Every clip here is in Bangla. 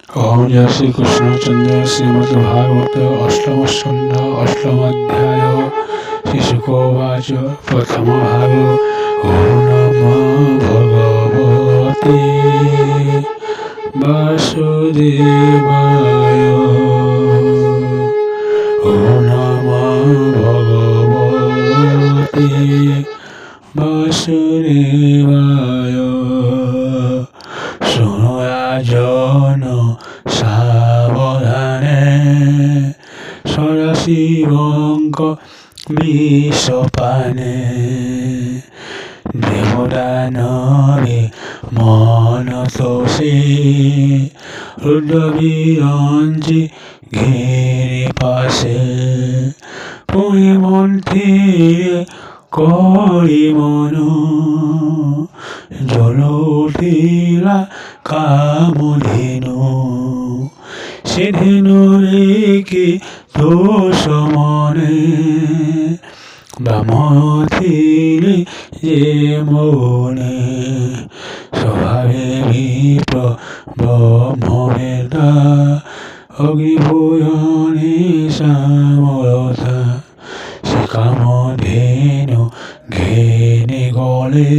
ओम जय श्री कृष्ण चंद्र श्रीमद्भागवत अष्टम स्कंद अष्टमाध्याय शिशुकोवाच प्रथम भाग ओम नमो भगवते वासुदेवाय ओम नमो भगवते वासुदेवाय শুনো রাজন সাবধানে সদাশিবঙ্ক বিশ্বপানে দেবদানবে মনতোষে রুদ্রবীরঞ্জি ঘেরে পাশে পরিমন্ত্রীরে করি মন জলধিরা কামধেনু সে ধেনু রেখে দোষ মনে ব্রহ্মধীরে যে মনে স্বভাবে বিপ্র ব্রহ্মবেদা অগ্নিভূয়নে সামরতা সে কামধেনু ঘেনে গলে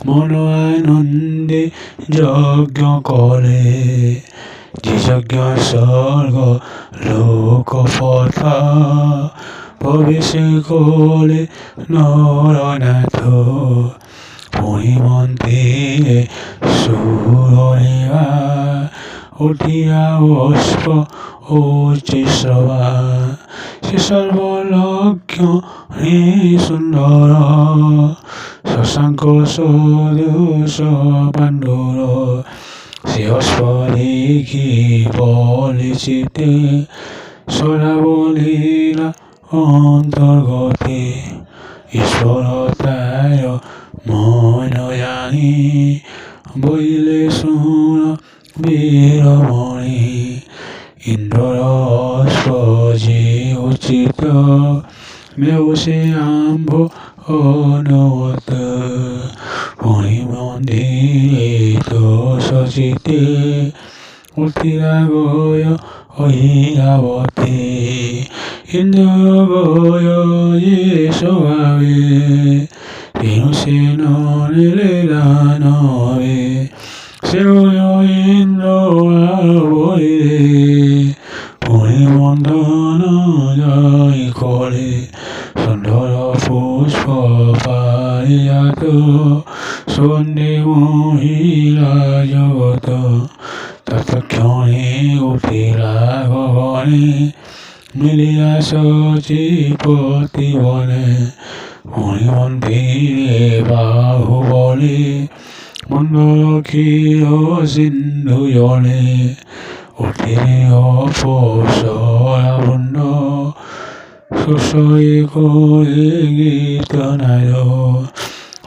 মন আনন্দে যজ্ঞ করে যে যজ্ঞ স্বর্গ লোকপথ প্রবেশ করে নরনাথ পরিমন্ত্রীরে সুরেবা উঠিয়া অস্প ও চিশ্রবা সে সর্বলক্ষ হে সুন্দর শশাঙ্ক সদৃশ পাণ্ডুর সে অস্প দেখি বলিছিতে সদা বলিলা অন্তর্গতে ঈশ্বরতায় মন জানি বইলে শুন বীরমণি ইন্দ্র অস্প যে উচিত মেউসে আম্ভ অনুমত পরিমন্দিরে তো সচিতে উঠিলা গয় ঐরাবতী ইন্দ্র গয় যে স্বভাবে তেনু সে নিলে দানবে সে ইন্দ্র বলিলে পরিমন্ডন জয় করে সুন্দর পুষ্প পারিজাত সন্ধে মহিলা জগত তৎক্ষণে উঠিলা গগনে মিলিয়া সচিপতি বনে মণিমন্দিরে বাহুবলে মন্ডল ক্ষীর সিন্ধু জলে উঠিলে অপসরাবৃন্দ সুশয় করে গীত নায়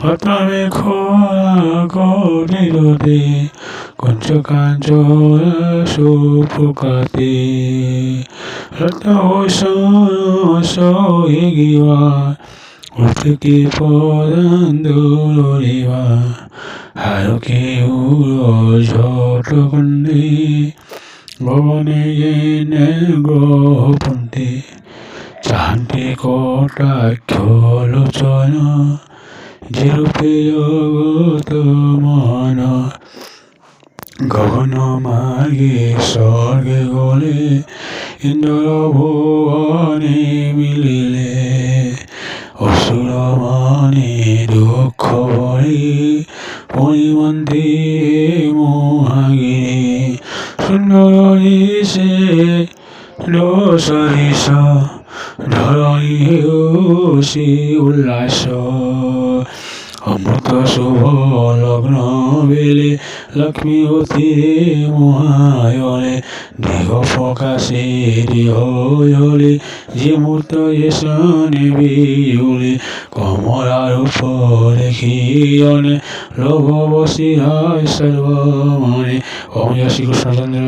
হতমে খোলা করিলতে কঞ্চকাঞ্চ সুপ্রকাতে রত্ন সহে গিবা উঠকে পদান্দুরিবা হারকে উড় ঝটকন্ডে ভবনে জেনে গ্রহপন্থে চান্তে কটাক্ষ লোচন যে রূপে জগত মন গগন মার্গে স্বর্গে গলে ইন্দ্র ভুবনে মিলিলে অসুর মনে দুঃখ বড়ে পরিমন্দিরে মহাগিরে সুন্দর সে দোষরিস ধরণী হেউসি উল্লাস অমৃত শুভ লগ্ন বেলে লক্ষ্মী অতিরে মহায়নে দেহ প্রকাশে দেহ জলে যে মূর্ত এসনে বিজুলে কমলার উপর দেখিয়নে লোভ বসি হয় সর্বমনে। ওম জয় শ্রীকৃষ্ণ চন্দ্র।